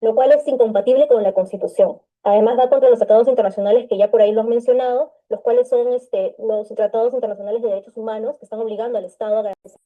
lo cual es incompatible con la Constitución. Además, va contra los tratados internacionales que ya por ahí lo has mencionado, los cuales son los tratados internacionales de derechos humanos que están obligando al Estado a garantizar.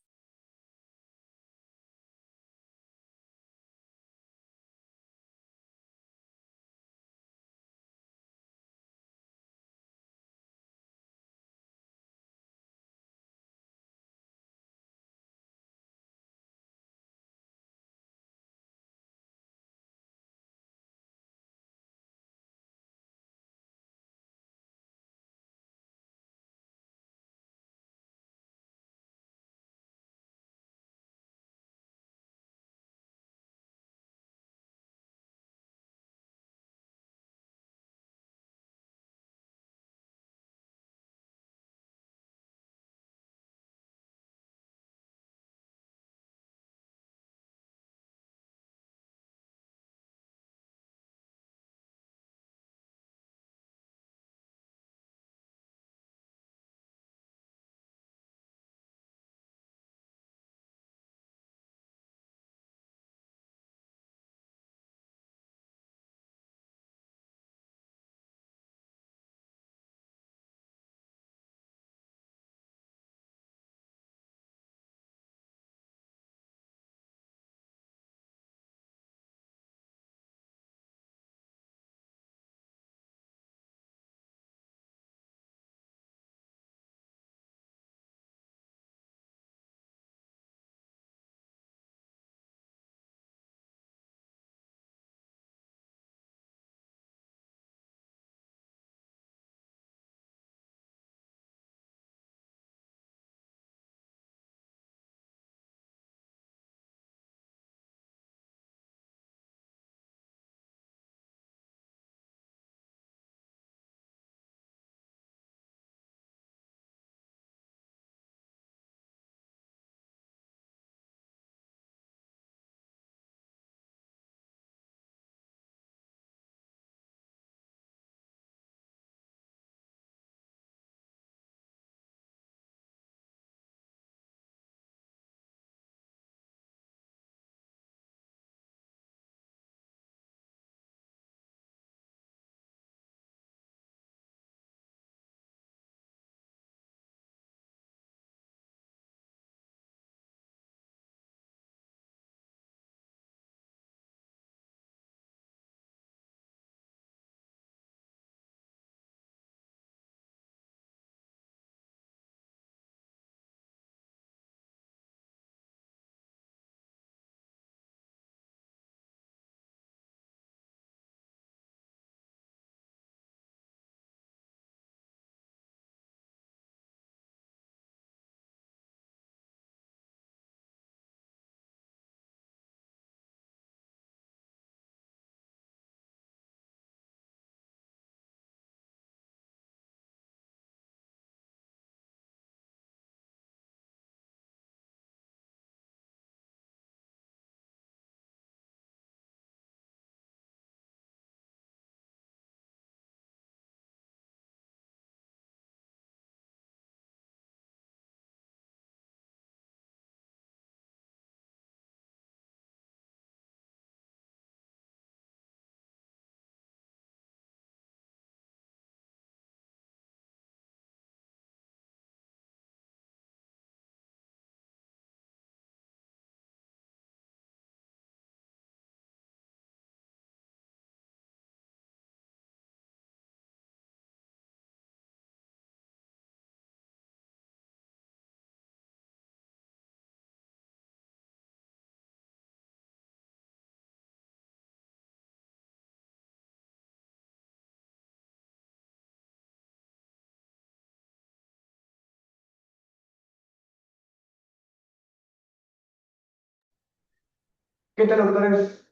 ¿Qué tal, doctores?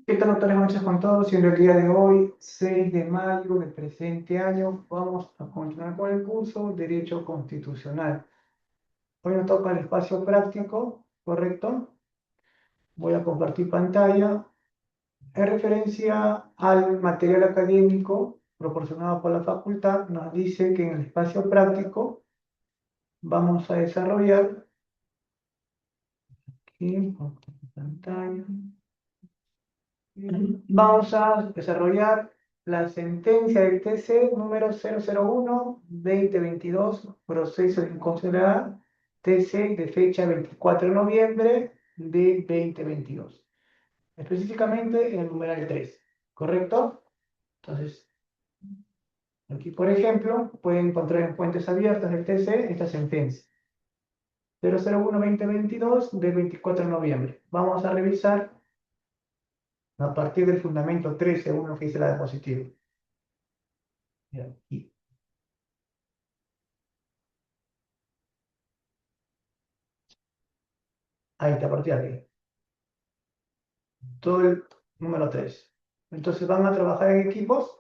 ¿Qué tal, doctores? Buenas noches con todos. Y en el día de hoy, 6 de mayo del presente año, vamos a continuar con el curso Derecho Constitucional. Hoy nos toca el espacio práctico, ¿correcto? Voy a compartir pantalla. En referencia al material académico proporcionado por la facultad, nos dice que en el espacio práctico vamos a desarrollar, aquí, pantalla, vamos a desarrollar la sentencia del TC número 001-2022, proceso de inconstitucionalidad, TC de fecha 24 de noviembre de 2022. Específicamente en el numeral 3, ¿correcto? Entonces, aquí, por ejemplo, pueden encontrar en fuentes abiertas del TC esta sentencia. 001-2022 del 24 de noviembre. Vamos a revisar a partir del fundamento 13.1 que dice la diapositiva. Mira, aquí. Ahí está, a partir de aquí. Todo el número 3. Entonces van a trabajar en equipos.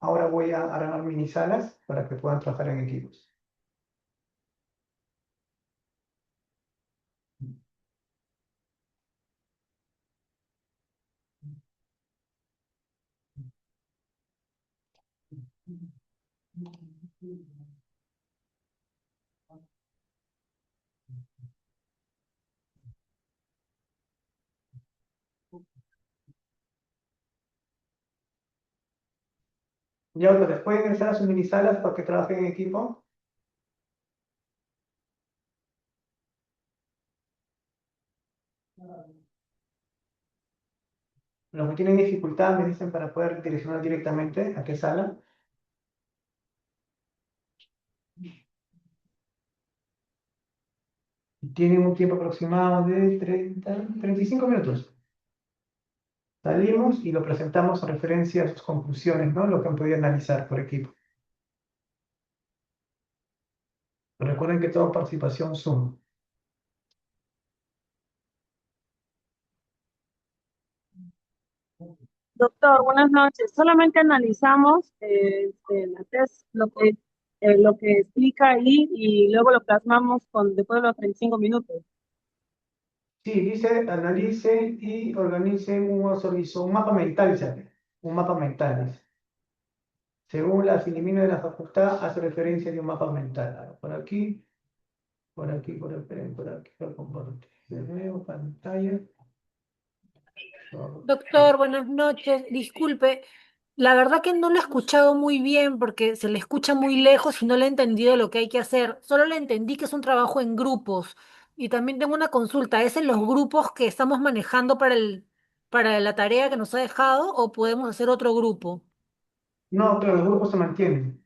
Ahora voy a armar mini salas para que puedan trabajar en equipos. Ya ustedes pueden ingresar a sus mini salas para que trabajen en equipo. Los que tienen dificultad me dicen para poder direccionar directamente a qué sala. Tienen un tiempo aproximado de 35 minutos. Salimos y lo presentamos en referencia a sus conclusiones, ¿no? Lo que han podido analizar por equipo. Recuerden que toda participación suma. Doctor, buenas noches. Solamente analizamos la test, lo que explica ahí y luego lo plasmamos después de los 35 minutos. Sí, dice, analice y organice un mapa mental, dice. Un mapa mental, dice. Según la Filomena de la facultad, hace referencia de un mapa mental. Por aquí, por aquí, por aquí, por aquí, por compartir. De nuevo, pantalla. Doctor, buenas noches. Disculpe, la verdad que no lo he escuchado muy bien porque se le escucha muy lejos y no le he entendido lo que hay que hacer. Solo le entendí que es un trabajo en grupos. Y también tengo una consulta. ¿Es en los grupos que estamos manejando para la tarea que nos ha dejado o podemos hacer otro grupo? No, pero los grupos se mantienen.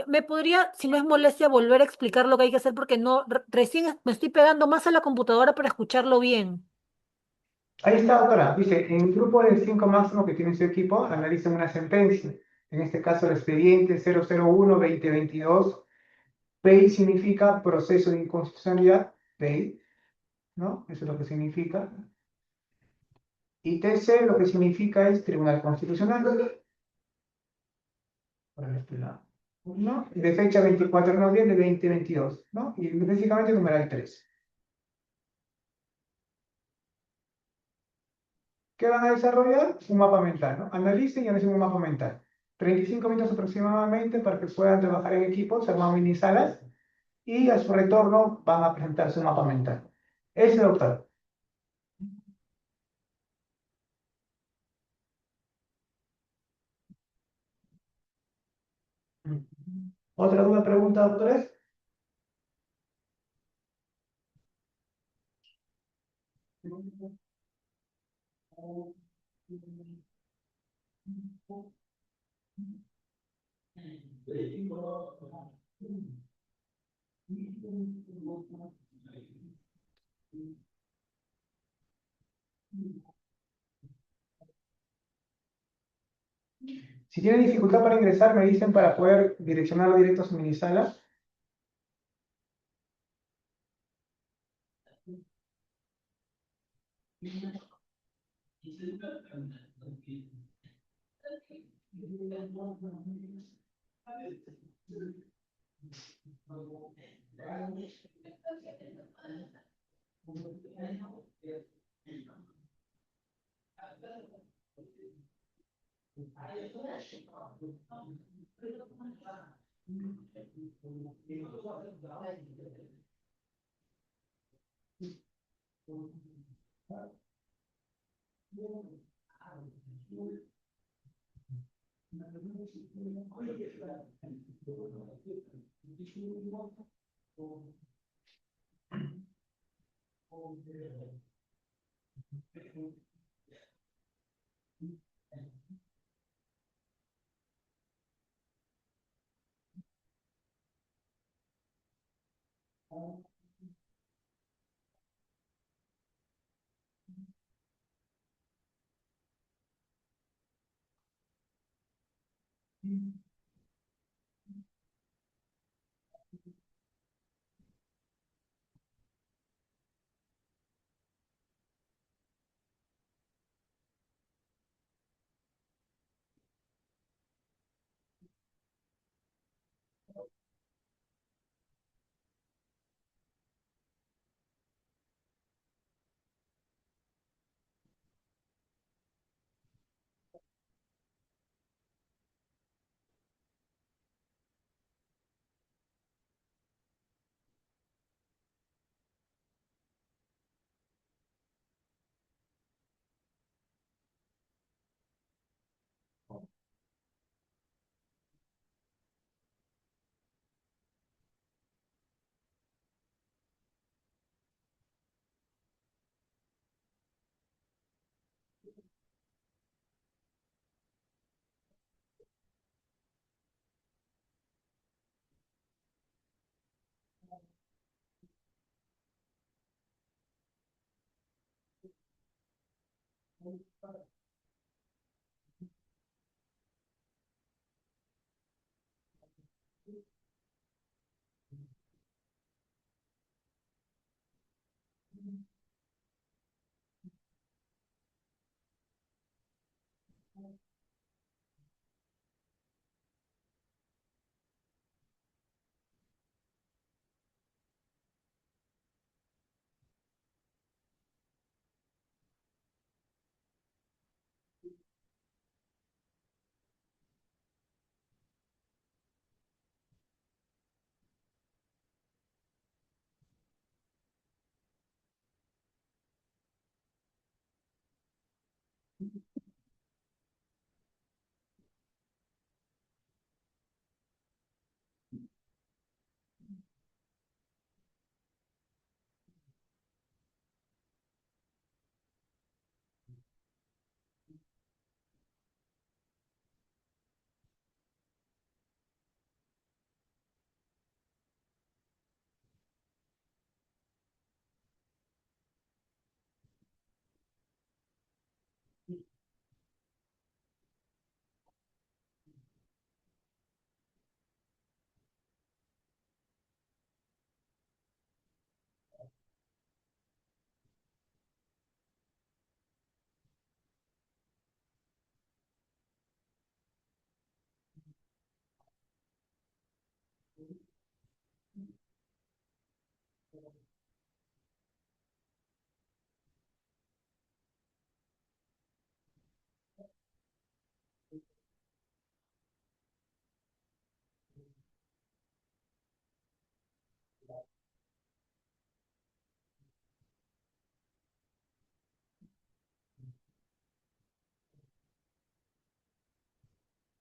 ¿Me podría, si no es molestia, volver a explicar lo que hay que hacer? Porque no, recién me estoy pegando más a la computadora para escucharlo bien. Ahí está, doctora. Dice, en el grupo de 5 máximos que tiene su equipo, analicen una sentencia. En este caso, el expediente 001-2022. PEI significa proceso de inconstitucionalidad. PEI, ¿no? Eso es lo que significa. Y TC lo que significa es Tribunal Constitucional. Por este lado. ¿No? De fecha 24 de noviembre de 2022. ¿No? Y específicamente numeral 3. ¿Qué van a desarrollar? Un mapa mental, ¿no? Analicen y analicen un mapa mental. 35 minutos aproximadamente para que puedan trabajar en equipo, se arman mini salas y a su retorno van a presentar su mapa mental. Ese, doctor. ¿Otra duda, pregunta, doctores? Si tienen dificultad para ingresar, me dicen para poder direccionarlo directo a su mini sala.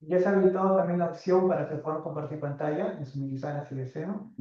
Ya se ha habilitado también la opción para que puedan compartir pantalla en su mini sala si desean.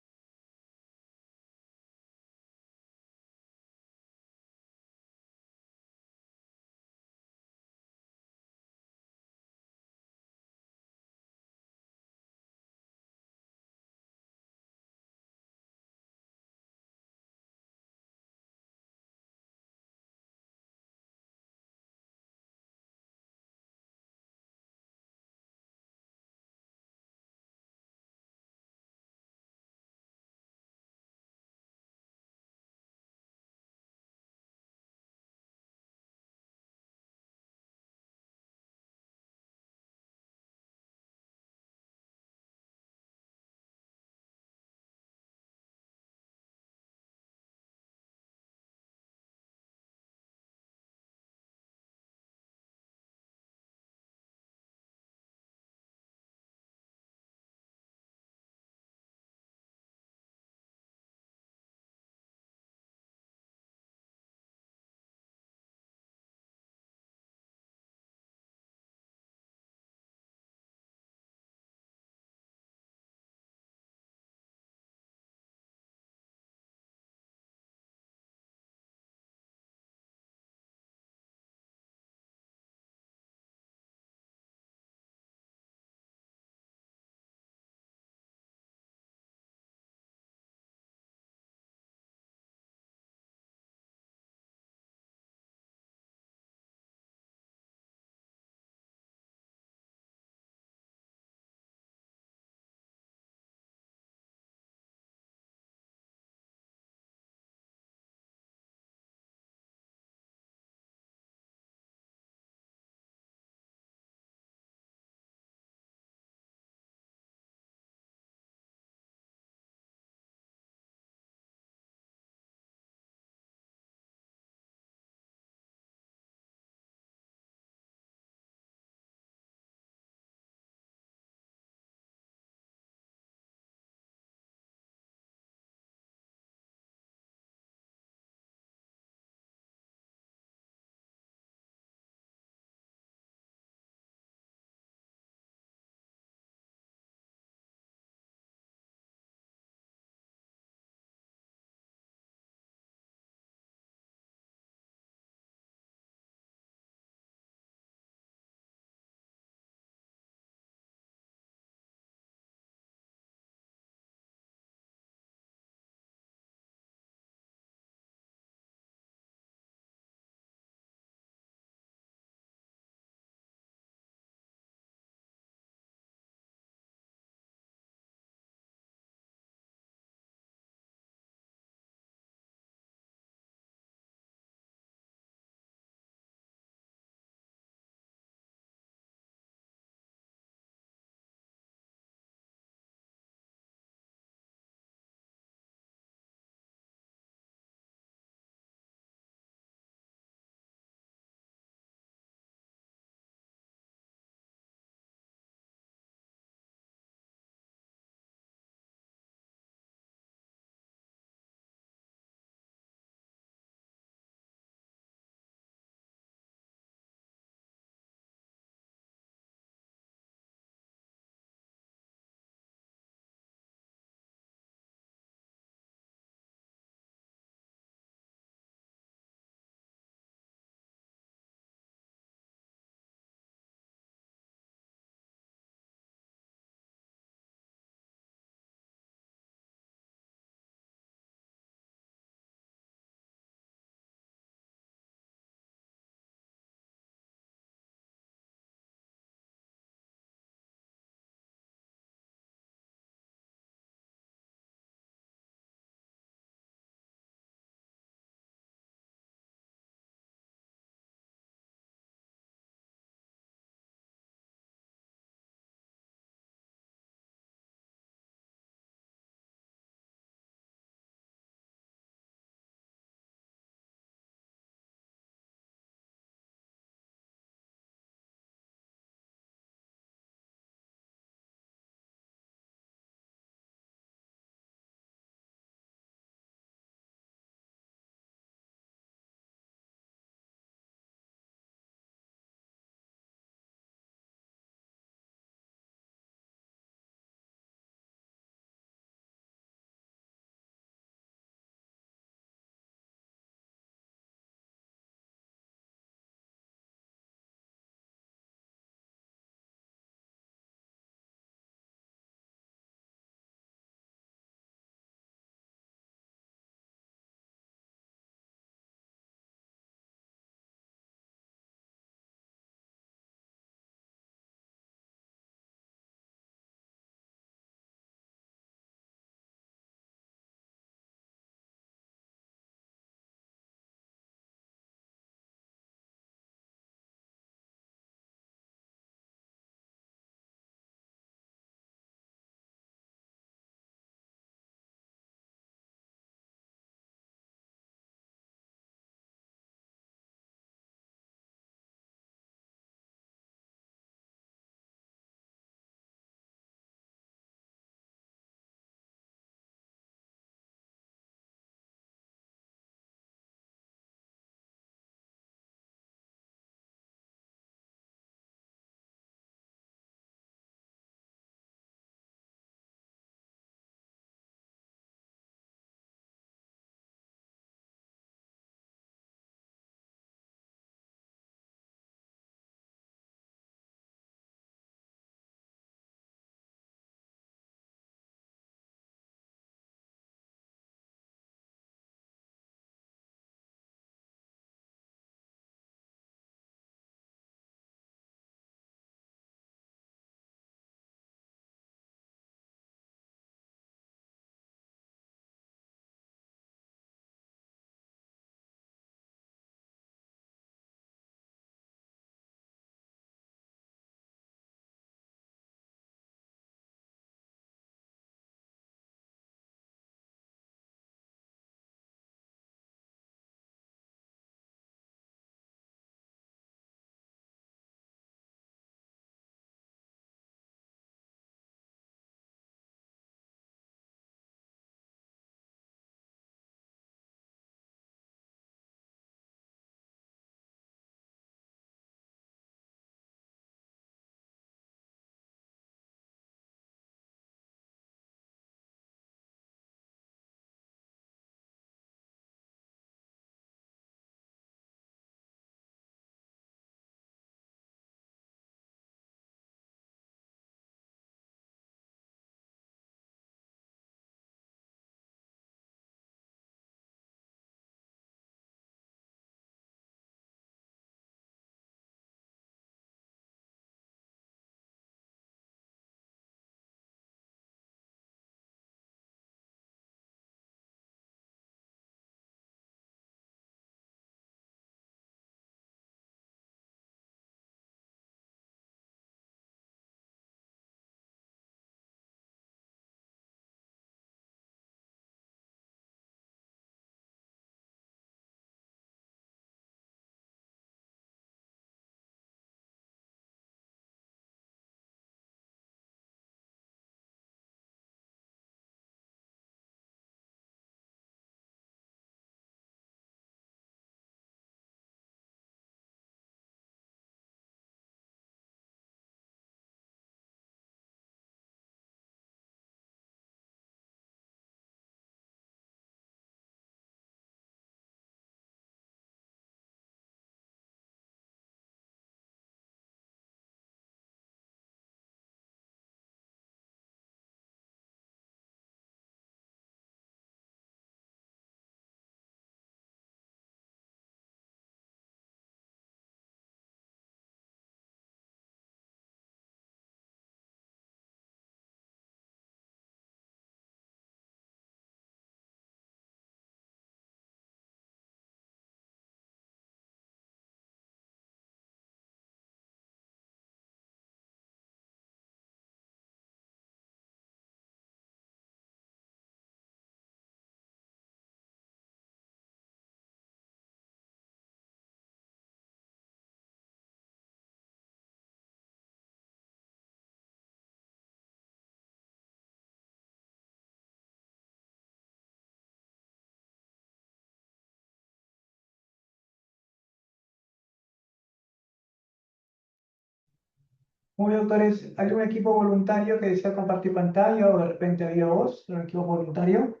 Muy bien, doctores, ¿hay un equipo voluntario que desea compartir pantalla o de repente había voz? ¿Un equipo voluntario?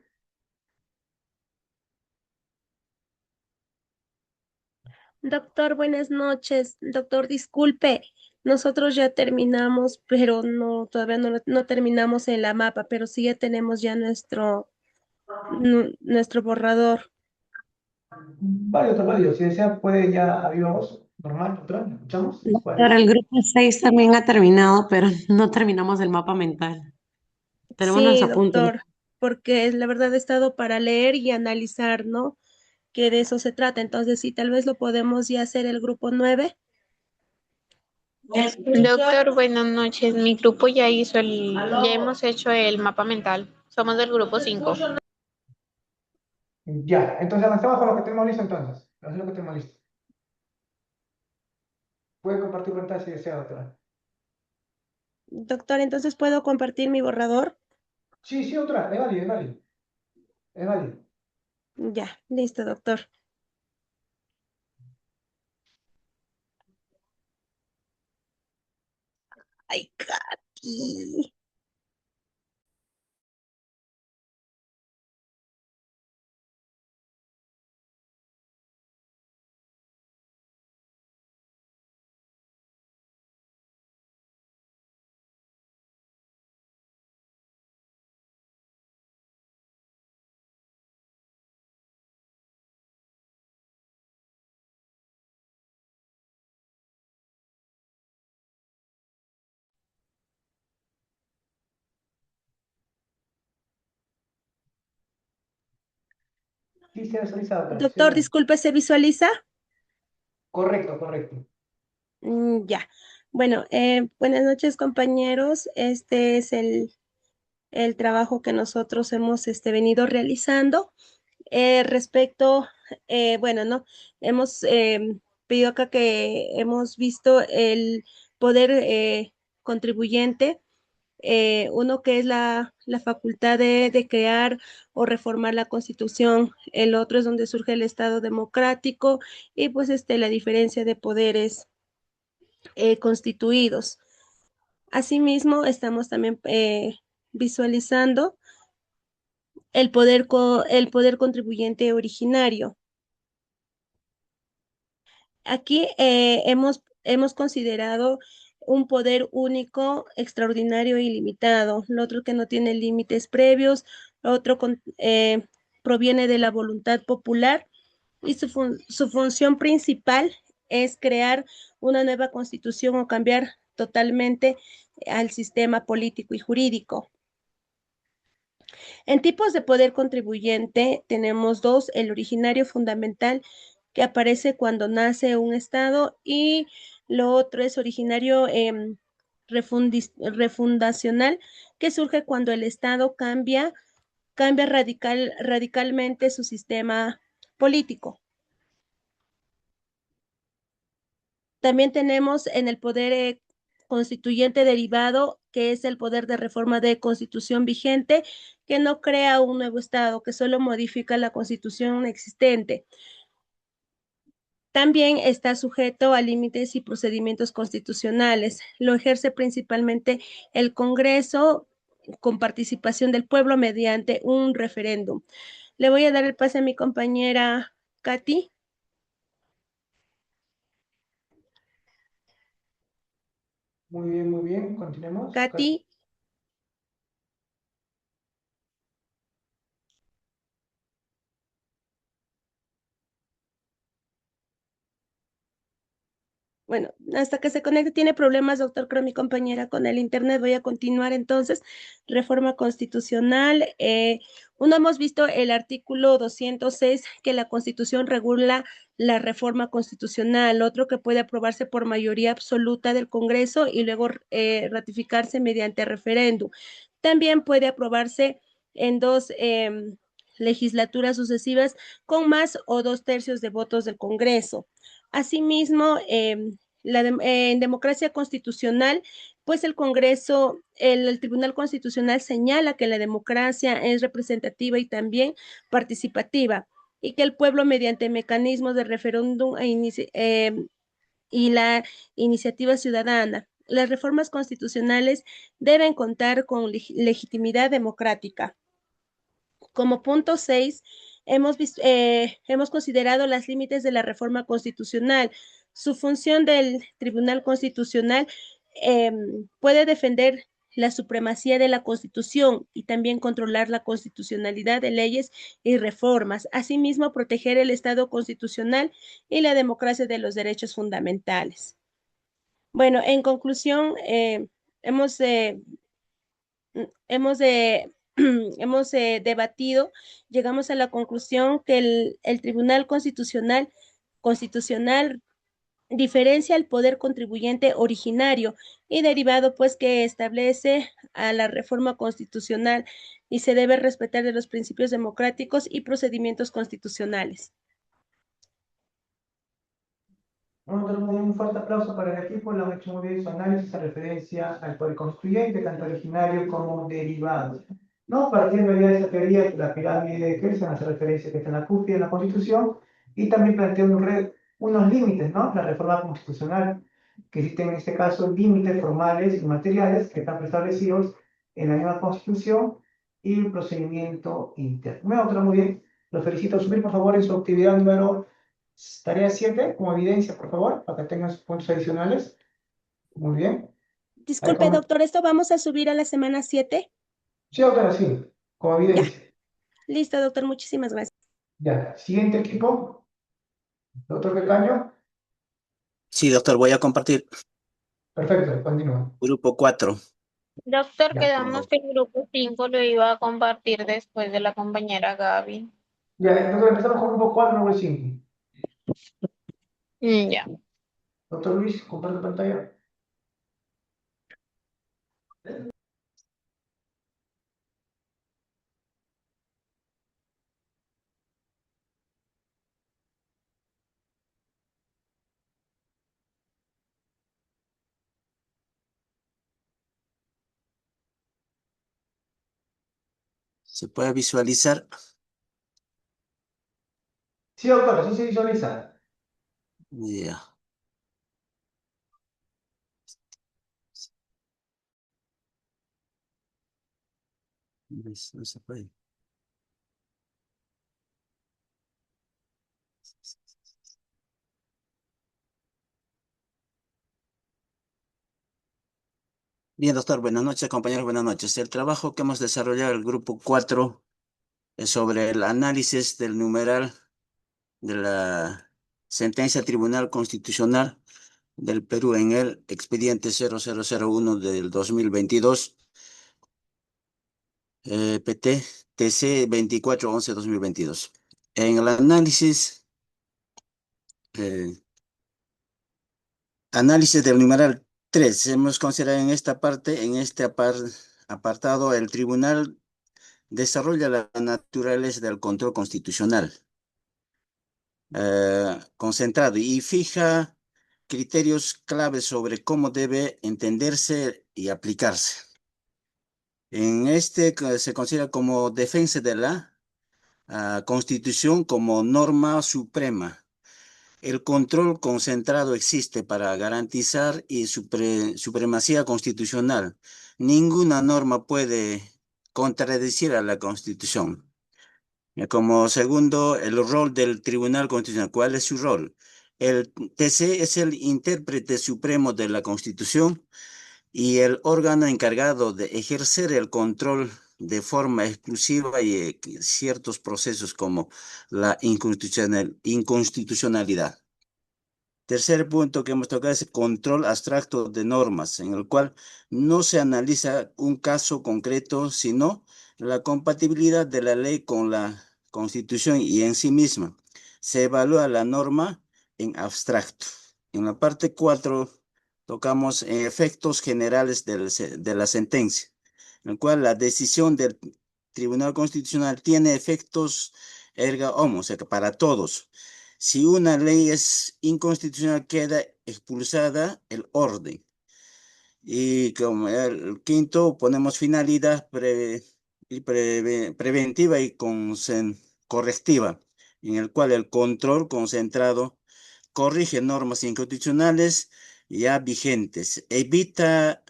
Doctor, buenas noches. Doctor, disculpe, nosotros ya terminamos, pero no, todavía no terminamos en la mapa, pero sí ya tenemos ya nuestro borrador. Válido, doctor, válido. Si desea, puede ya a viva voz. Normal, doctora, ¿me escuchamos? ¿Cuál Doctor, es? el grupo 6 también ha terminado, pero no terminamos el mapa mental. Tenemos Sí, nuestro punto. doctor, porque la verdad he estado para leer y analizar, ¿no? Que de eso se trata. Entonces, sí, tal vez lo podemos ya hacer el grupo 9. Doctor, buenas noches. Mi grupo ya hemos hecho el mapa mental. Somos del grupo 5. Ya, entonces avanzamos con lo que tenemos listo entonces. Vamos a hacer lo que tenemos listo. Puede compartir pantalla si desea, doctora. Doctor, entonces puedo compartir mi borrador. Sí, sí, doctora, es válido, es válido. Es válido. Ya, listo, doctor. Ay, Katy. Sí, se visualiza, doctora. Sí, Doctor, doctora. disculpe, ¿se visualiza? Correcto, correcto. Ya. Bueno, buenas noches, compañeros. Este es el trabajo que nosotros hemos venido realizando. Respecto, bueno, ¿no? Hemos pedido acá que hemos visto el poder contribuyente, uno que es la facultad de crear o reformar la Constitución, el otro es donde surge el Estado democrático y pues la diferencia de poderes constituidos. Asimismo, estamos también visualizando el poder contribuyente originario. Aquí hemos considerado un poder único, extraordinario e ilimitado. Lo otro que no tiene límites previos, lo otro proviene de la voluntad popular y su función principal es crear una nueva constitución o cambiar totalmente al sistema político y jurídico. En tipos de poder contribuyente tenemos dos: el originario fundamental, que aparece cuando nace un estado, y lo otro es originario refundacional, que surge cuando el estado cambia radicalmente su sistema político. También tenemos en el poder constituyente derivado, que es el poder de reforma de constitución vigente, que no crea un nuevo estado, que solo modifica la constitución existente. También está sujeto a límites y procedimientos constitucionales. Lo ejerce principalmente el Congreso con participación del pueblo mediante un referéndum. Le voy a dar el pase a mi compañera Katy. Muy bien. Continuemos. Katy. Bueno, hasta que se conecte, tiene problemas, doctor, creo mi compañera con el internet. Voy a continuar entonces. Reforma constitucional. Uno, hemos visto el artículo 206, que la Constitución regula la reforma constitucional. Otro, que puede aprobarse por mayoría absoluta del Congreso y luego ratificarse mediante referéndum. También puede aprobarse en dos legislaturas sucesivas con más o 2/3 de votos del Congreso. Asimismo, en democracia constitucional, pues el Congreso, el Tribunal Constitucional señala que la democracia es representativa y también participativa, y que el pueblo, mediante mecanismos de referéndum y la iniciativa ciudadana, las reformas constitucionales deben contar con legitimidad democrática. Como punto 6, hemos considerado los límites de la reforma constitucional. Su función del Tribunal Constitucional puede defender la supremacía de la Constitución y también controlar la constitucionalidad de leyes y reformas. Asimismo, proteger el Estado constitucional y la democracia de los derechos fundamentales. Bueno, en conclusión, hemos, hemos, hemos debatido, llegamos a la conclusión que el Tribunal Constitucional diferencia el poder contribuyente originario y derivado, pues, que establece a la reforma constitucional y se debe respetar de los principios democráticos y procedimientos constitucionales. Bueno, tenemos un fuerte aplauso para el equipo, lo han hecho muy bien su análisis a referencia al poder constituyente, tanto originario como derivado. No, partiendo ya de esa teoría, la pirámide de Kelsen hace referencia que está en la CUFI, en la Constitución, y también plantea unos límites, ¿no? La reforma constitucional, que existen en este caso límites formales y materiales que están establecidos en la misma Constitución y el procedimiento interno. Me otro muy bien, los felicito. Subir, por favor, en su actividad número tarea 7, como evidencia, por favor, para que tengan sus puntos adicionales. Muy bien. Disculpe, doctor, ¿esto vamos a subir a la semana 7? Sí, doctora, sí, como evidencia. Listo, doctor, muchísimas gracias. Ya, siguiente equipo. Doctor Becaño. Sí, doctor, voy a compartir. Perfecto, continúa. Grupo 4. Doctor, Ya, quedamos que el grupo 5 lo iba a compartir después de la compañera Gaby. Ya, doctor, empezamos con grupo 4, número 5. Ya. Doctor Luis, comparte pantalla. ¿Se puede visualizar? Sí, doctor, sí se visualiza. Ya. No se puede. Bien, doctor, buenas noches, compañeros, buenas noches. El trabajo que hemos desarrollado el grupo 4 es sobre el análisis del numeral de la sentencia Tribunal Constitucional del Perú en el expediente 0001 del 2022, PT TC 2411-2022. En el análisis, análisis del numeral 3, hemos considerado en esta parte, en este apartado, el tribunal desarrolla la naturaleza del control constitucional concentrado y fija criterios claves sobre cómo debe entenderse y aplicarse. En este se considera como defensa de la Constitución como norma suprema. El control concentrado existe para garantizar y supremacía constitucional. Ninguna norma puede contradecir a la Constitución. Como segundo, el rol del Tribunal Constitucional. ¿Cuál es su rol? El TC es el intérprete supremo de la Constitución y el órgano encargado de ejercer el control de forma exclusiva y ciertos procesos como la inconstitucionalidad. Tercer punto que hemos tocado es el control abstracto de normas, en el cual no se analiza un caso concreto, sino la compatibilidad de la ley con la Constitución y en sí misma. Se evalúa la norma en abstracto. En la parte 4 tocamos efectos generales de la sentencia, en el cual la decisión del Tribunal Constitucional tiene efectos erga omnes, o sea que para todos. Si una ley es inconstitucional, queda expulsada el orden. Y como el quinto, ponemos finalidad preventiva y correctiva, en el cual el control concentrado corrige normas inconstitucionales ya vigentes. Evita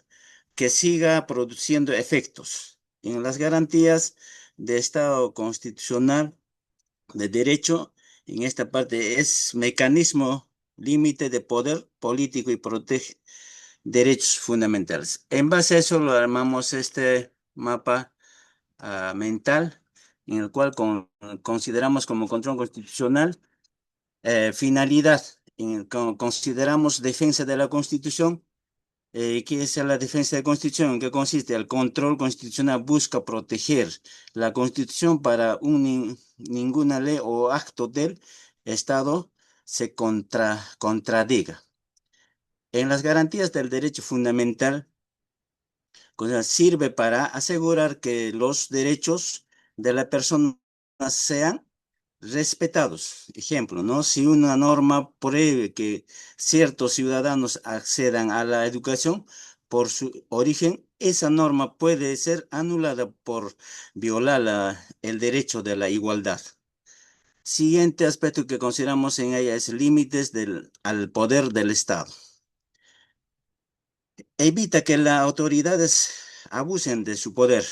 que siga produciendo efectos. En las garantías de Estado constitucional de derecho, en esta parte es mecanismo límite de poder político y protege derechos fundamentales. En base a eso lo armamos este mapa mental, en el cual consideramos como control constitucional finalidad, consideramos defensa de la Constitución. ¿Qué es la defensa de la Constitución? ¿En qué consiste? El control constitucional busca proteger la Constitución para ninguna ley o acto del Estado se contradiga. En las garantías del derecho fundamental, sirve para asegurar que los derechos de la persona sean respetados. Ejemplo, ¿no? Si una norma prohíbe que ciertos ciudadanos accedan a la educación por su origen, esa norma puede ser anulada por violar el derecho de la igualdad. Siguiente aspecto que consideramos en ella es límites al poder del Estado. Evita que las autoridades abusen de su poder.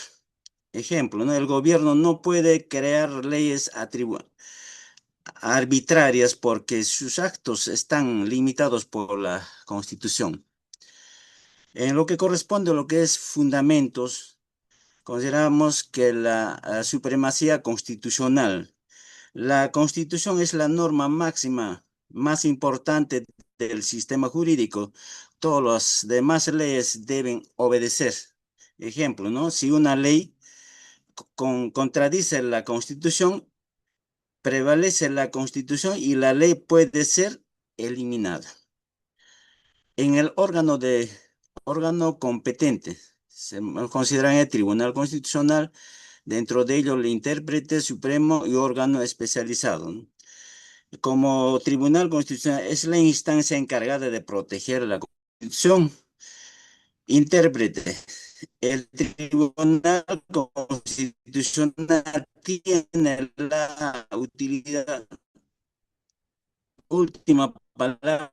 Ejemplo, ¿no? El gobierno no puede crear leyes arbitrarias porque sus actos están limitados por la Constitución. En lo que corresponde a lo que es fundamentos, consideramos que la supremacía constitucional. La Constitución es la norma máxima, más importante del sistema jurídico. Todas las demás leyes deben obedecer. Ejemplo, ¿no? Si una ley contradice la Constitución, prevalece la Constitución y la ley puede ser eliminada. En el órgano competente, se consideran el Tribunal Constitucional, dentro de ello el intérprete supremo y órgano especializado, ¿no? Como Tribunal Constitucional es la instancia encargada de proteger la Constitución. Intérprete. El Tribunal Constitucional tiene la utilidad, última palabra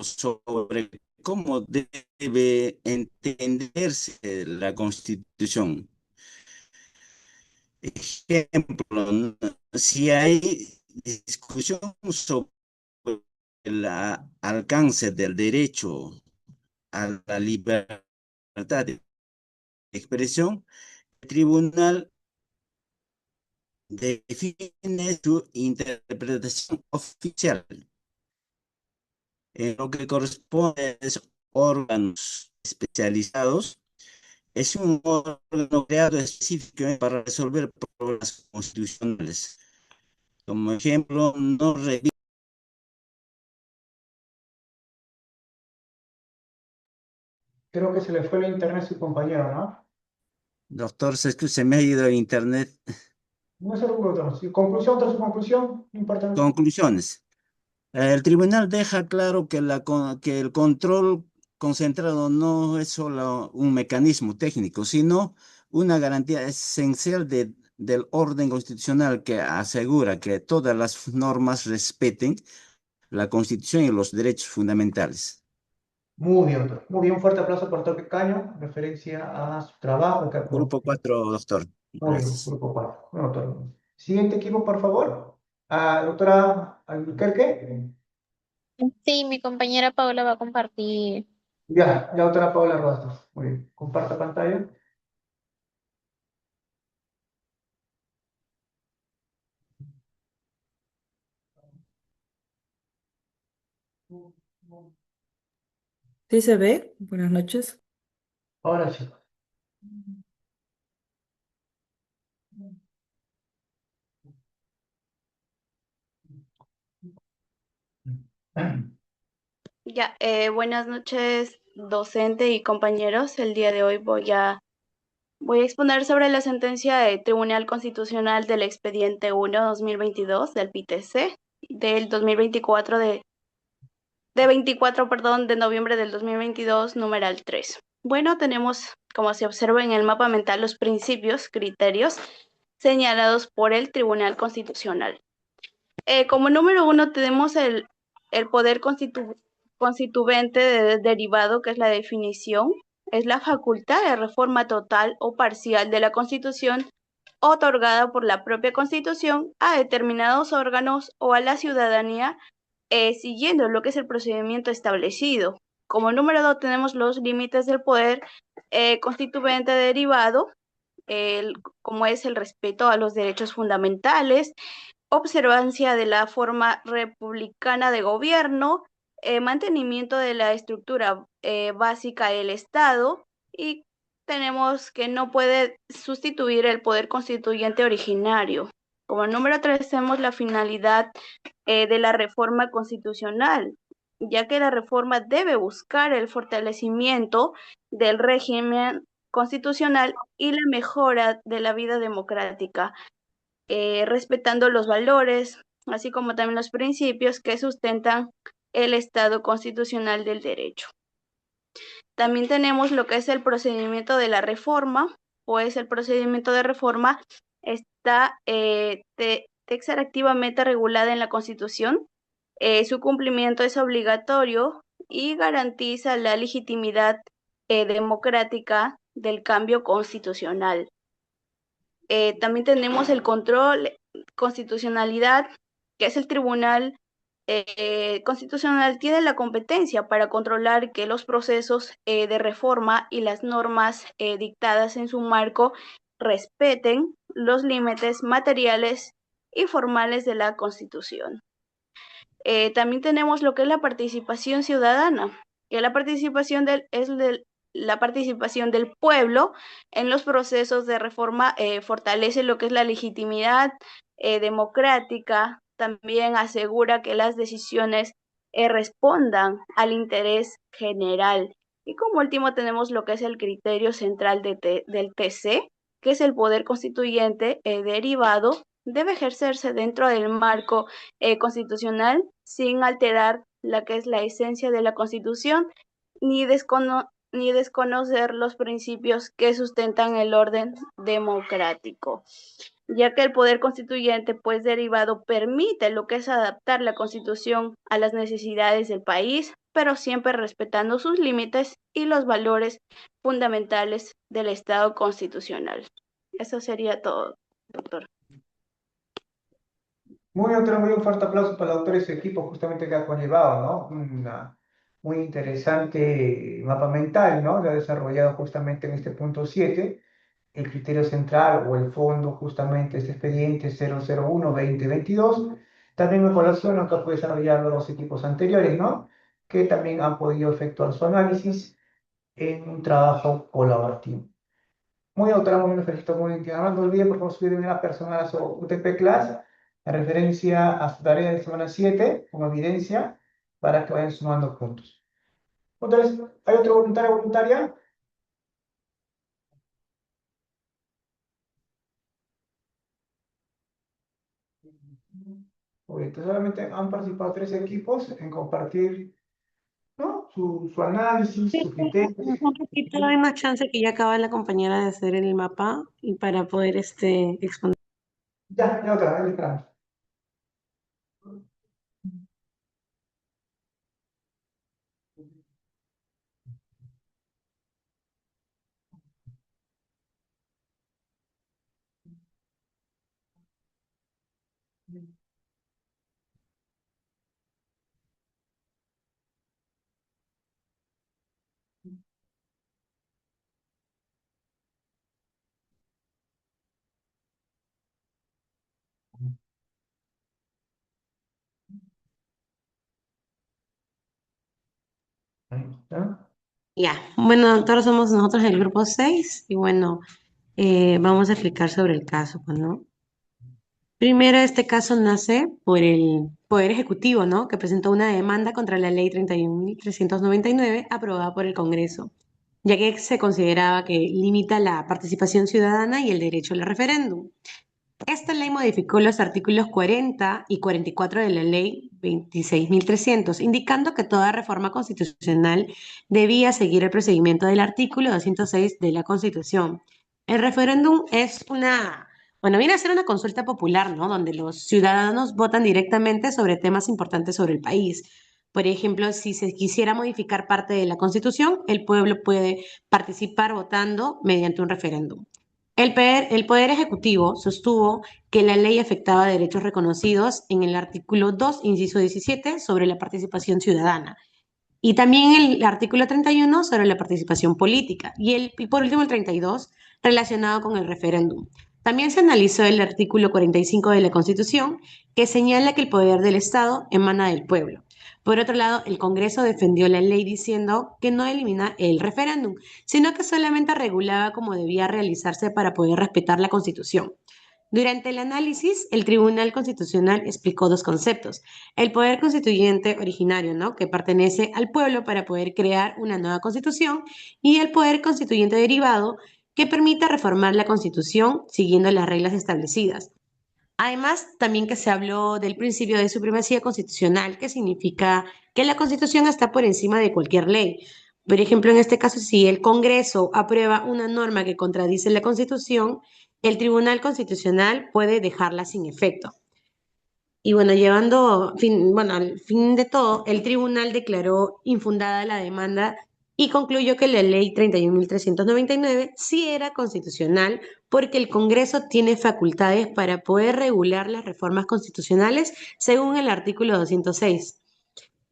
sobre cómo debe entenderse la Constitución. Ejemplo, ¿no? Si hay discusión sobre el alcance del derecho a la libertad de expresión, el tribunal define su interpretación oficial. En lo que corresponde a órganos especializados, es un órgano creado específicamente para resolver problemas constitucionales. Como ejemplo, no revisa. Creo que se le fue el internet a su compañero, ¿no? Doctor, se me ha ido el internet. No se preocupe, doctor. Conclusión tras su conclusión, importante. Conclusiones. El tribunal deja claro que que el control concentrado no es solo un mecanismo técnico, sino una garantía esencial del orden constitucional que asegura que todas las normas respeten la Constitución y los derechos fundamentales. Muy bien, doctor. Muy bien, un fuerte aplauso por Toque Caño, referencia a su trabajo. Grupo 4, doctor. Muy bien, Gracias. grupo 4. Bueno, doctor. Siguiente equipo, por favor. Doctora Albuquerque. Sí, mi compañera Paola va a compartir. Ya, la doctora Paola Rostros. Muy bien. Comparta pantalla. ¿Sí se ve? Buenas noches. Ahora sí. Ya, buenas noches, docente y compañeros. El día de hoy voy a exponer sobre la sentencia del Tribunal Constitucional del Expediente 1/2022 del PITC del 2024 de 24, perdón, de noviembre del 2022, numeral 3. Bueno, tenemos, como se observa en el mapa mental, los principios, criterios señalados por el Tribunal Constitucional. Como número 1 tenemos el poder constituyente de derivado, que es la definición, es la facultad de reforma total o parcial de la Constitución otorgada por la propia Constitución a determinados órganos o a la ciudadanía, siguiendo lo que es el procedimiento establecido. Como número 2 tenemos los límites del poder constituyente derivado, como es el respeto a los derechos fundamentales, observancia de la forma republicana de gobierno, mantenimiento de la estructura básica del Estado, y tenemos que no puede sustituir el poder constituyente originario. Como número 3 tenemos la finalidad de la reforma constitucional, ya que la reforma debe buscar el fortalecimiento del régimen constitucional y la mejora de la vida democrática, respetando los valores, así como también los principios que sustentan el Estado constitucional del derecho. También tenemos lo que es el procedimiento de la reforma, pues el procedimiento de reforma está taxativamente regulada en la Constitución. Su cumplimiento es obligatorio y garantiza la legitimidad democrática del cambio constitucional. También tenemos el control constitucionalidad, que es el Tribunal Constitucional, tiene la competencia para controlar que los procesos de reforma y las normas dictadas en su marco respeten los límites materiales y formales de la Constitución. También tenemos lo que es la participación ciudadana, que la participación la participación del pueblo en los procesos de reforma fortalece lo que es la legitimidad democrática, también asegura que las decisiones respondan al interés general. Y como último tenemos lo que es el criterio central del TC, que es el poder constituyente derivado, debe ejercerse dentro del marco constitucional sin alterar la que es la esencia de la Constitución, ni desconocer los principios que sustentan el orden democrático, ya que el poder constituyente pues derivado permite lo que es adaptar la Constitución a las necesidades del país, pero siempre respetando sus límites y los valores fundamentales del Estado constitucional. Eso sería todo, doctor. Muy un fuerte aplauso para el autor y su equipo, justamente que ha conllevado, ¿no? Una muy interesante mapa mental, ¿no? Lo ha desarrollado justamente en este punto 7, el criterio central o el fondo, justamente este expediente 001-2022. También me colación lo que puede desarrollar los equipos anteriores, ¿no? Que también han podido efectuar su análisis en un trabajo colaborativo. Muy autónomo, me felicito muy bien. No olviden, por favor, subir una personal a su UTP Class, en referencia a su tarea de semana 7, como evidencia, para que vayan sumando puntos. Entonces, ¿hay otro voluntario o voluntaria? Ahorita solamente han participado 3 equipos en compartir, ¿no? Su análisis, Sí, su criterio. un poquito, hay más chance que ya acaba la compañera de hacer el mapa y para poder exponer. Ya otra vez, esperamos. Ahí está. Ya, bueno, doctor, somos nosotros el grupo 6 y bueno, vamos a explicar sobre el caso, pues, ¿no? Primero, este caso nace por el Poder Ejecutivo, ¿no? Que presentó una demanda contra la Ley 31.399 aprobada por el Congreso, ya que se consideraba que limita la participación ciudadana y el derecho al referéndum. Esta ley modificó los artículos 40 y 44 de la Ley 26.300, indicando que toda reforma constitucional debía seguir el procedimiento del artículo 206 de la Constitución. El referéndum es viene a ser una consulta popular, ¿no? Donde los ciudadanos votan directamente sobre temas importantes sobre el país. Por ejemplo, si se quisiera modificar parte de la Constitución, el pueblo puede participar votando mediante un referéndum. El poder Ejecutivo sostuvo que la ley afectaba derechos reconocidos en el artículo 2, inciso 17, sobre la participación ciudadana, y también el artículo 31 sobre la participación política, y por último el 32 relacionado con el referéndum. También se analizó el artículo 45 de la Constitución, que señala que el poder del Estado emana del pueblo. Por otro lado, el Congreso defendió la ley diciendo que no elimina el referéndum, sino que solamente regulaba cómo debía realizarse para poder respetar la Constitución. Durante el análisis, el Tribunal Constitucional explicó dos conceptos: el poder constituyente originario, ¿no?, que pertenece al pueblo para poder crear una nueva constitución, y el poder constituyente derivado, que permite reformar la Constitución siguiendo las reglas establecidas. Además, también que se habló del principio de supremacía constitucional, que significa que la Constitución está por encima de cualquier ley. Por ejemplo, en este caso, si el Congreso aprueba una norma que contradice la Constitución, el Tribunal Constitucional puede dejarla sin efecto. Y bueno, al fin de todo, el tribunal declaró infundada la demanda y concluyó que la ley 31.399 sí era constitucional, porque el Congreso tiene facultades para poder regular las reformas constitucionales según el artículo 206.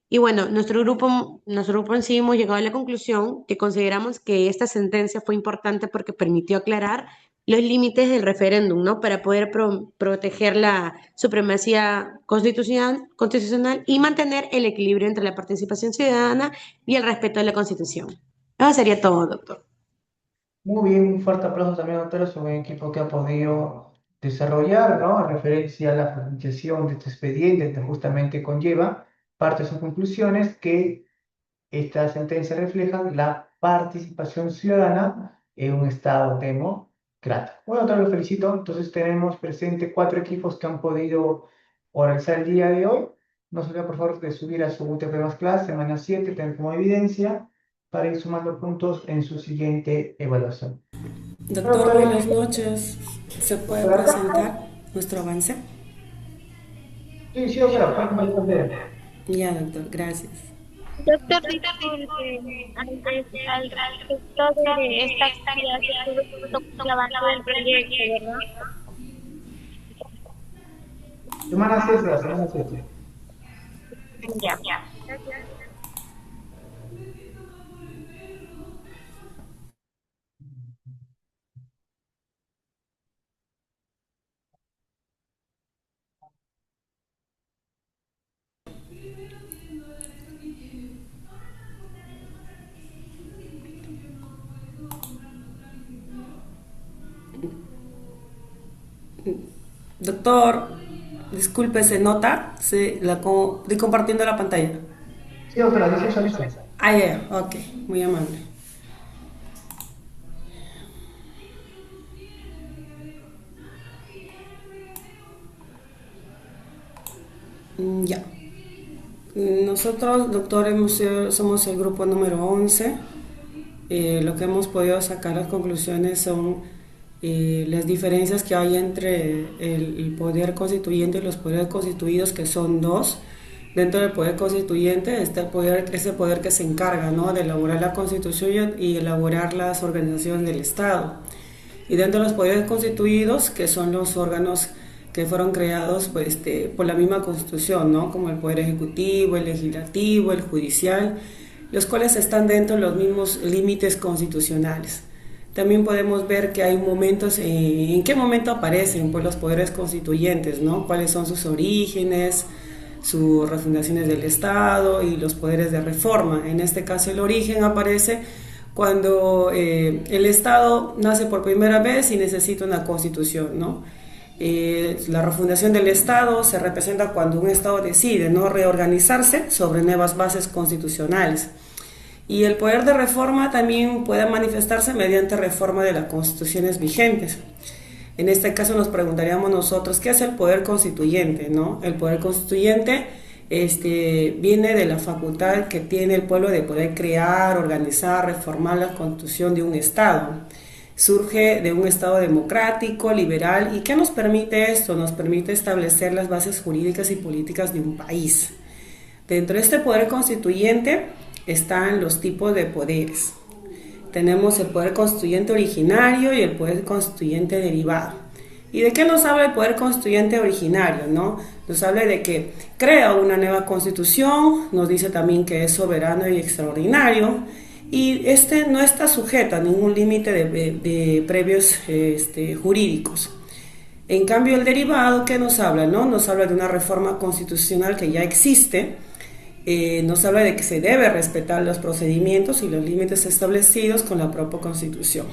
Y bueno, nuestro grupo en sí hemos llegado a la conclusión que consideramos que esta sentencia fue importante porque permitió aclarar los límites del referéndum, ¿no?, para poder proteger la supremacía constitucional y mantener el equilibrio entre la participación ciudadana y el respeto a la Constitución. Eso sería todo, doctor. Muy bien, un fuerte aplauso también, doctora, su buen equipo que ha podido desarrollar, ¿no?, en referencia a la formalización de este expediente que justamente conlleva parte de sus conclusiones, que esta sentencia refleja la participación ciudadana en un Estado democrático. Bueno, doctora, lo felicito. Entonces tenemos presente 4 equipos que han podido organizar el día de hoy. No se olvide, por favor, de subir a su UTP más clase, semana 7, tener como evidencia, para ir sumando puntos en su siguiente evaluación. Doctor, buenas noches. ¿Se puede presentar nuestro avance? Sí, doctora, pueden responder. Ya, doctor, gracias. Doctor, disculpe, al respecto de esta actividad que la banda del proyecto, ¿verdad? Semana 7. Ya. Doctor, disculpe, ¿se nota? Estoy compartiendo la pantalla. Sí, doctora, yo visualizo. Ah, ya, ok, muy amable. Ya. Nosotros, doctor, somos el grupo número 11. Lo que hemos podido sacar las conclusiones son las diferencias que hay entre el poder constituyente y los poderes constituidos, que son 2. Dentro del poder constituyente está ese poder que se encarga, ¿no?, de elaborar la Constitución y elaborar las organizaciones del Estado. Y dentro de los poderes constituidos, que son los órganos que fueron creados por la misma Constitución, ¿no?, como el Poder Ejecutivo, el Legislativo, el Judicial, los cuales están dentro de los mismos límites constitucionales. También podemos ver que hay momentos, en qué momento aparecen pues los poderes constituyentes, ¿no?, cuáles son sus orígenes, sus refundaciones del Estado y los poderes de reforma. En este caso el origen aparece cuando el Estado nace por primera vez y necesita una constitución, ¿no? La refundación del Estado se representa cuando un Estado decide, ¿no?, reorganizarse sobre nuevas bases constitucionales. Y el poder de reforma también puede manifestarse mediante reforma de las constituciones vigentes. En este caso nos preguntaríamos nosotros, ¿qué es el poder constituyente, no? El poder constituyente viene de la facultad que tiene el pueblo de poder crear, organizar, reformar la constitución de un Estado. Surge de un Estado democrático, liberal. ¿Y qué nos permite esto? Nos permite establecer las bases jurídicas y políticas de un país. Dentro de este poder constituyente están los tipos de poderes. Tenemos el poder constituyente originario y el poder constituyente derivado. ¿Y de qué nos habla el poder constituyente originario, no? Nos habla de que crea una nueva constitución, nos dice también que es soberano y extraordinario, y este no está sujeto a ningún límite de previos jurídicos. En cambio, el derivado, ¿qué nos habla, no? Nos habla de una reforma constitucional que ya existe, nos habla de que se debe respetar los procedimientos y los límites establecidos con la propia Constitución.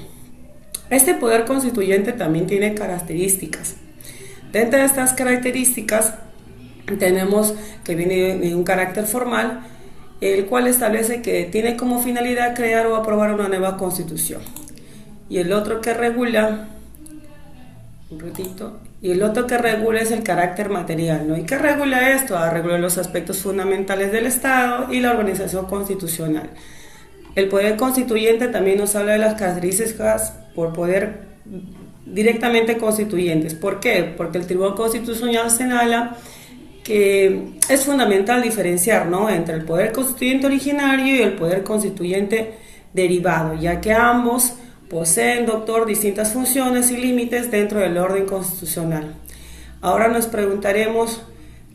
Este poder constituyente también tiene características. Dentro de estas características tenemos que viene de un carácter formal, el cual establece que tiene como finalidad crear o aprobar una nueva Constitución. Y el otro que regula, es el carácter material, ¿no? ¿Y qué regula esto? Regula los aspectos fundamentales del Estado y la organización constitucional. El poder constituyente también nos habla de las características por poder directamente constituyentes. ¿Por qué? Porque el Tribunal Constitucional señala que es fundamental diferenciar, ¿no?, entre el poder constituyente originario y el poder constituyente derivado, ya que ambos poseen, doctor, distintas funciones y límites dentro del orden constitucional. Ahora nos preguntaremos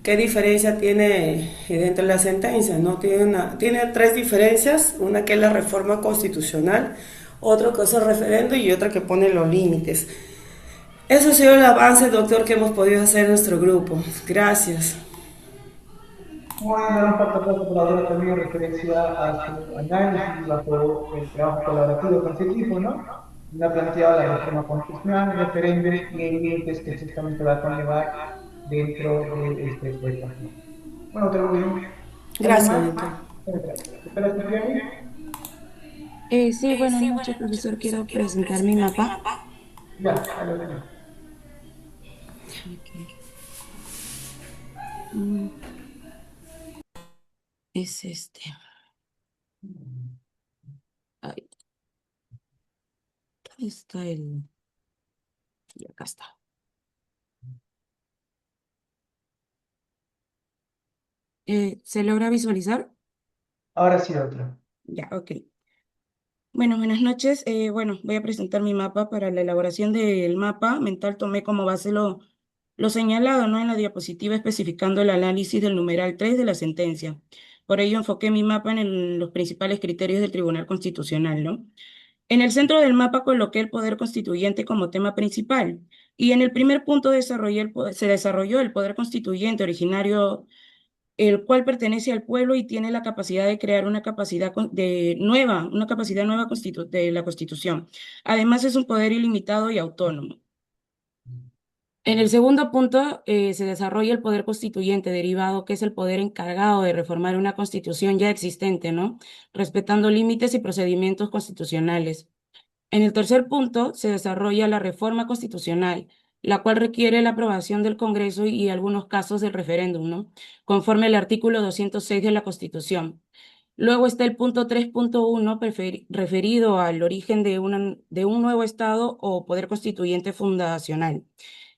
qué diferencia tiene dentro de la sentencia, ¿no? Tiene tres diferencias, una que es la reforma constitucional, otra que es el referendo y otra que pone los límites. Eso ha sido el avance, doctor, que hemos podido hacer en nuestro grupo. Gracias. Bueno, un fuerte aplauso por haber tenido referencia a su análisis bajo el trabajo colaborativo con ese equipo, ¿no? Me ha planteado la reforma constitucional, el referéndum y el límites que justamente va a conllevar dentro de este proyecto. Bueno, te lo digo. Gracias, doctor. ¿Esperas que bien? Sí, buenas noches, profesor. Quiero presentar mi mapa. Ya, ahí lo tengo. Es este. Ahí está el. Y acá está. ¿Se logra visualizar? Ahora sí, doctor. Ya, ok. Bueno, buenas noches. Bueno, voy a presentar mi mapa. Para la elaboración del mapa mental tomé como base lo señalado, ¿no?, en la diapositiva, especificando el análisis del numeral 3 de la sentencia. Por ello enfoqué mi mapa en los principales criterios del Tribunal Constitucional, ¿no? En el centro del mapa coloqué el poder constituyente como tema principal, y en el primer punto se desarrolló el poder constituyente originario, el cual pertenece al pueblo y tiene la capacidad de crear una capacidad nueva de la Constitución. Además, es un poder ilimitado y autónomo. En el segundo punto se desarrolla el poder constituyente derivado, que es el poder encargado de reformar una constitución ya existente, ¿no?, respetando límites y procedimientos constitucionales. En el tercer punto se desarrolla la reforma constitucional, la cual requiere la aprobación del Congreso y algunos casos del referéndum, ¿no?, conforme al artículo 206 de la Constitución. Luego está el punto 3.1 referido al origen de un nuevo Estado o poder constituyente fundacional.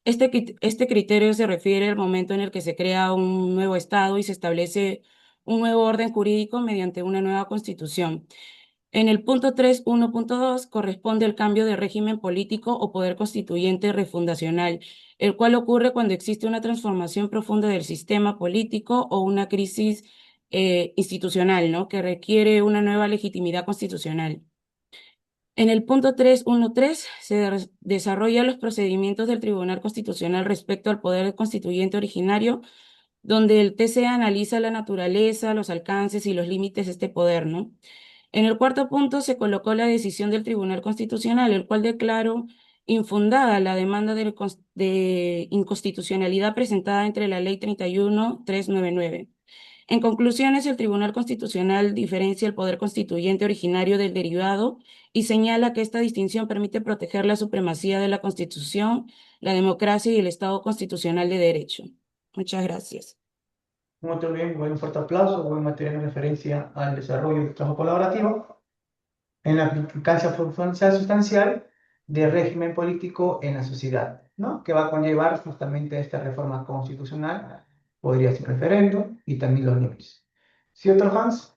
Este criterio se refiere al momento en el que se crea un nuevo Estado y se establece un nuevo orden jurídico mediante una nueva constitución. En el punto 3.1.2 corresponde al cambio de régimen político o poder constituyente refundacional, el cual ocurre cuando existe una transformación profunda del sistema político o una crisis institucional, ¿no?, que requiere una nueva legitimidad constitucional. En el punto 3.1.3 se desarrollan los procedimientos del Tribunal Constitucional respecto al poder constituyente originario, donde el TC analiza la naturaleza, los alcances y los límites de este poder, ¿no? En el cuarto punto se colocó la decisión del Tribunal Constitucional, el cual declaró infundada la demanda de inconstitucionalidad presentada entre la Ley 31.399. En conclusiones, el Tribunal Constitucional diferencia el poder constituyente originario del derivado y señala que esta distinción permite proteger la supremacía de la Constitución, la democracia y el Estado constitucional de derecho. Muchas gracias. Muy bien, un fuerte aplauso. Voy a mantener referencia al desarrollo del trabajo colaborativo en la implicancia sustancial del régimen político en la sociedad, ¿no?, que va a conllevar justamente esta reforma constitucional, podría ser referendo y también los límites. ¿Sí, otro Hans?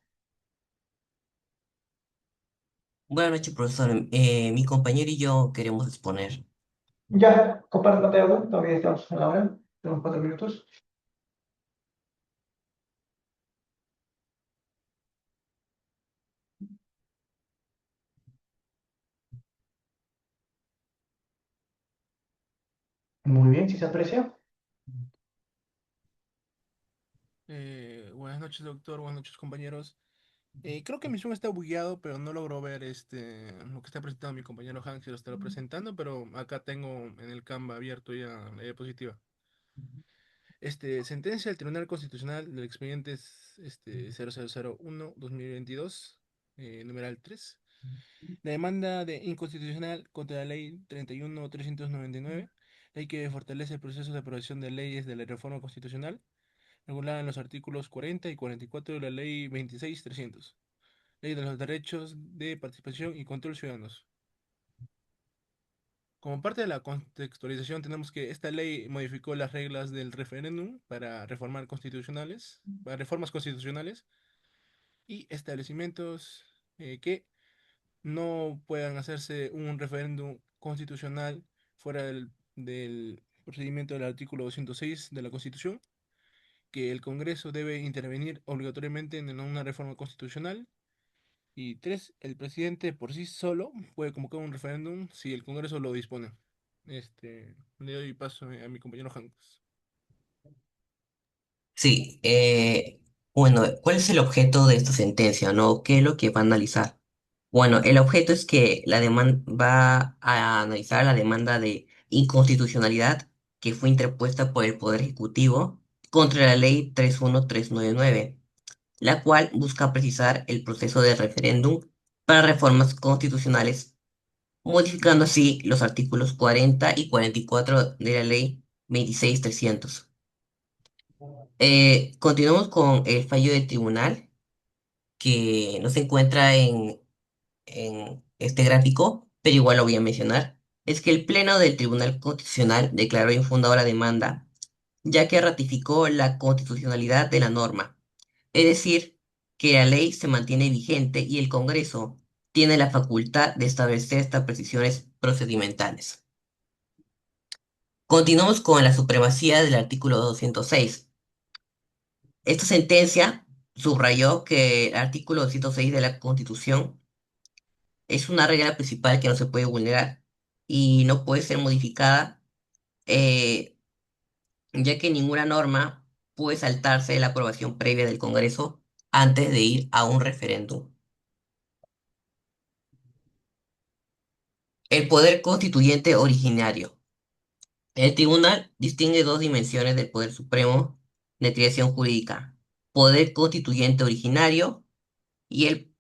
Buenas noches, profesor. Mi compañero y yo queremos exponer. Ya, comparte pantalla, todavía estamos a la hora. Tenemos 4 minutos. Muy bien, si se aprecia. Buenas noches, doctor. Buenas noches, compañeros. Creo que mi Zoom está bugueado, pero no logro ver lo que está presentando mi compañero Hank, si lo estará presentando, pero acá tengo en el Canva abierto ya la diapositiva. Sentencia del Tribunal Constitucional del expediente 0001-2022, numeral 3. La demanda de inconstitucional contra la ley 31.399, ley que fortalece el proceso de aprobación de leyes de la reforma constitucional, regulada en los artículos 40 y 44 de la ley 26.300, ley de los derechos de participación y control ciudadanos. Como parte de la contextualización, tenemos que esta ley modificó las reglas del referéndum para para reformas constitucionales y establecimientos que no puedan hacerse un referéndum constitucional fuera del procedimiento del artículo 206 de la Constitución, que el Congreso debe intervenir obligatoriamente en una reforma constitucional. Y tres, el presidente por sí solo puede convocar un referéndum si el Congreso lo dispone. Le doy paso a mi compañero Hanks. Sí, bueno, ¿cuál es el objeto de esta sentencia, no? ¿Qué es lo que va a analizar? Bueno, el objeto es que la demanda va a analizar la demanda de inconstitucionalidad que fue interpuesta por el Poder Ejecutivo contra la Ley 31399, la cual busca precisar el proceso de referéndum para reformas constitucionales, modificando así los artículos 40 y 44 de la Ley 26300. Continuamos con el fallo del tribunal que no se encuentra en este gráfico, pero igual lo voy a mencionar. Es que el Pleno del Tribunal Constitucional declaró infundada la demanda, ya que ratificó la constitucionalidad de la norma. Es decir, que la ley se mantiene vigente y el Congreso tiene la facultad de establecer estas precisiones procedimentales. Continuamos con la supremacía del artículo 206. Esta sentencia subrayó que el artículo 206 de la Constitución es una regla principal que no se puede vulnerar y no puede ser modificada, eh, ya que ninguna norma puede saltarse la aprobación previa del Congreso antes de ir a un referéndum. El poder constituyente originario. El tribunal distingue dos dimensiones del poder supremo de creación jurídica: poder constituyente originario y el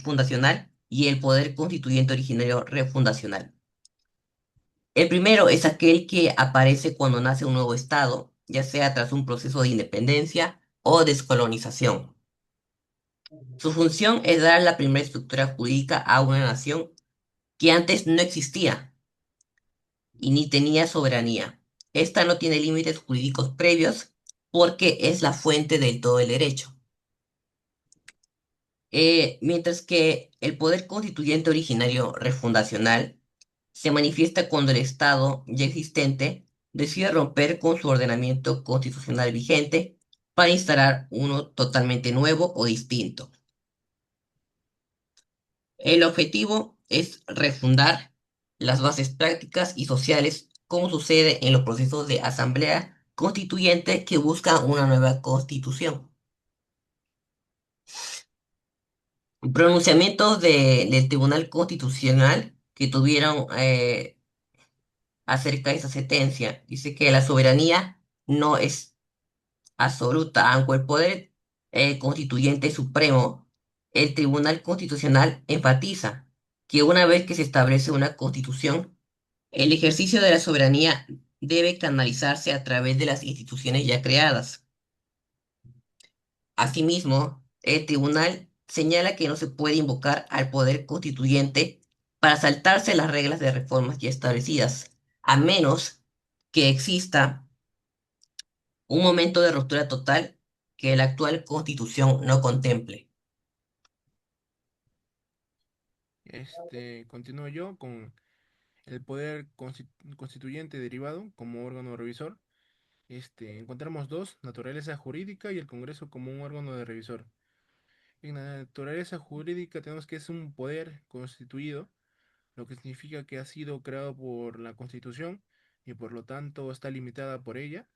fundacional, y el poder constituyente originario refundacional. El primero es aquel que aparece cuando nace un nuevo estado, ya sea tras un proceso de independencia o descolonización. Su función es dar la primera estructura jurídica a una nación que antes no existía y ni tenía soberanía. Esta no tiene límites jurídicos previos porque es la fuente del todo el derecho. Mientras que el poder constituyente originario refundacional se manifiesta cuando el Estado ya existente decide romper con su ordenamiento constitucional vigente para instalar uno totalmente nuevo o distinto. El objetivo es refundar las bases prácticas y sociales, como sucede en los procesos de asamblea constituyente que buscan una nueva constitución. Pronunciamientos del Tribunal Constitucional que tuvieron acerca de esa sentencia. Dice que la soberanía no es absoluta, aunque el poder constituyente supremo, el Tribunal Constitucional enfatiza que una vez que se establece una constitución, el ejercicio de la soberanía debe canalizarse a través de las instituciones ya creadas. Asimismo, el tribunal señala que no se puede invocar al poder constituyente para saltarse las reglas de reformas ya establecidas, a menos que exista un momento de ruptura total que la actual Constitución no contemple. Continúo yo con el poder constituyente derivado como órgano revisor. Encontramos dos, naturaleza jurídica y el Congreso como un órgano de revisor. En la naturaleza jurídica tenemos que es un poder constituido, lo que significa que ha sido creado por la Constitución y por lo tanto está limitada por ella.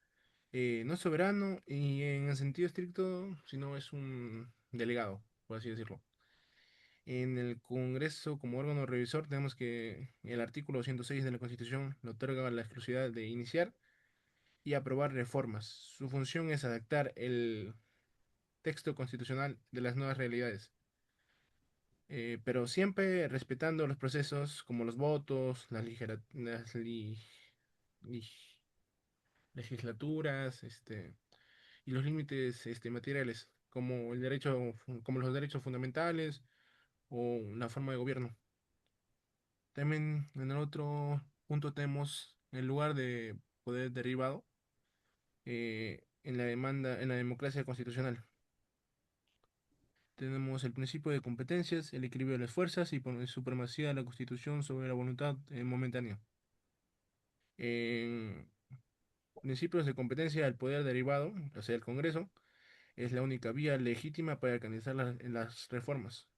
No es soberano y en el sentido estricto, sino es un delegado, por así decirlo. En el Congreso, como órgano revisor, tenemos que el artículo 106 de la Constitución le otorga la exclusividad de iniciar y aprobar reformas. Su función es adaptar el texto constitucional de las nuevas realidades, pero siempre respetando los procesos como los votos, li- legislaturas, y los límites materiales, como como los derechos fundamentales o la forma de gobierno. También en el otro punto tenemos el lugar de poder derivado en la en la democracia constitucional. Tenemos el principio de competencias, el equilibrio de las fuerzas y por supremacía de la Constitución sobre la voluntad momentánea. En principios de competencia, el poder derivado, o sea, el Congreso, es la única vía legítima para organizar las reformas.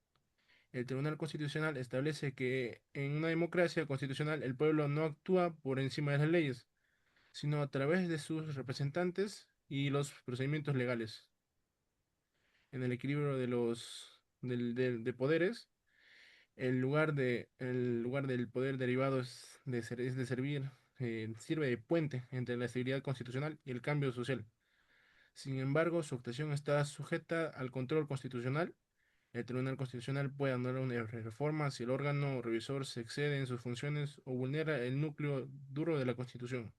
El Tribunal Constitucional establece que en una democracia constitucional el pueblo no actúa por encima de las leyes, sino a través de sus representantes y los procedimientos legales. En el equilibrio de poderes, el lugar del poder derivado es de servir, sirve de puente entre la estabilidad constitucional y el cambio social. Sin embargo, su actuación está sujeta al control constitucional. El Tribunal Constitucional puede anular una reforma si el órgano revisor se excede en sus funciones o vulnera el núcleo duro de la Constitución.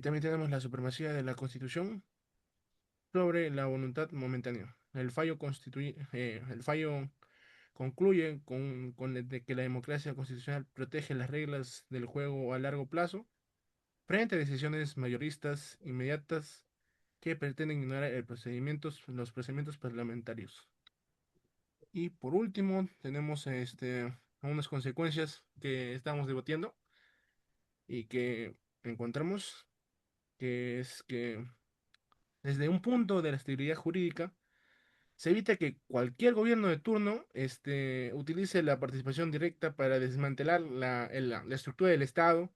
También tenemos la supremacía de la Constitución sobre la voluntad momentánea. El fallo concluye de que la democracia constitucional protege las reglas del juego a largo plazo frente a decisiones mayoristas inmediatas que pretenden ignorar los procedimientos parlamentarios. Y por último, tenemos unas consecuencias que estamos debatiendo y que encontramos, que es que desde un punto de la estabilidad jurídica, se evita que cualquier gobierno de turno utilice la participación directa para desmantelar la estructura del Estado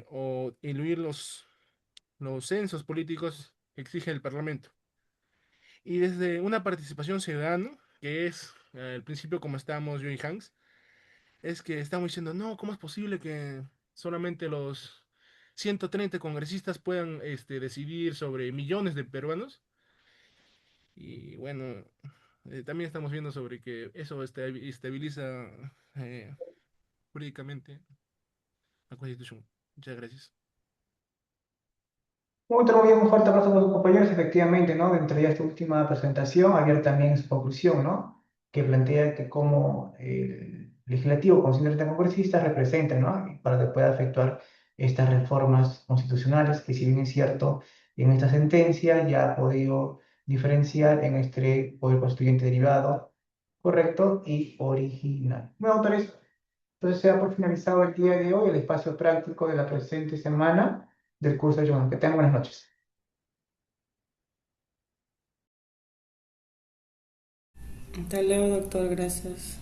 o diluir los censos políticos que exige el Parlamento. Y desde una participación ciudadana, que es al principio como estábamos yo y Hans, es que estamos diciendo, no, ¿cómo es posible que solamente los 130 congresistas puedan decidir sobre millones de peruanos? Y bueno, también estamos viendo sobre que eso estabiliza eh, jurídicamente la Constitución. Muchas gracias. Muy bien, un fuerte aplauso para los compañeros. Efectivamente, ¿no? Dentro de esta última presentación, había también su conclusión, ¿no? Que plantea que como el legislativo con 130 congresistas representa, ¿no? Para que pueda efectuar estas reformas constitucionales, que si bien es cierto, en esta sentencia ya ha podido diferenciar en este poder constituyente derivado, correcto, y original. Bueno, autores, entonces se ha por finalizado el día de hoy el espacio práctico de la presente semana del curso de John. Que tengan buenas noches. Hasta luego, doctor. Gracias.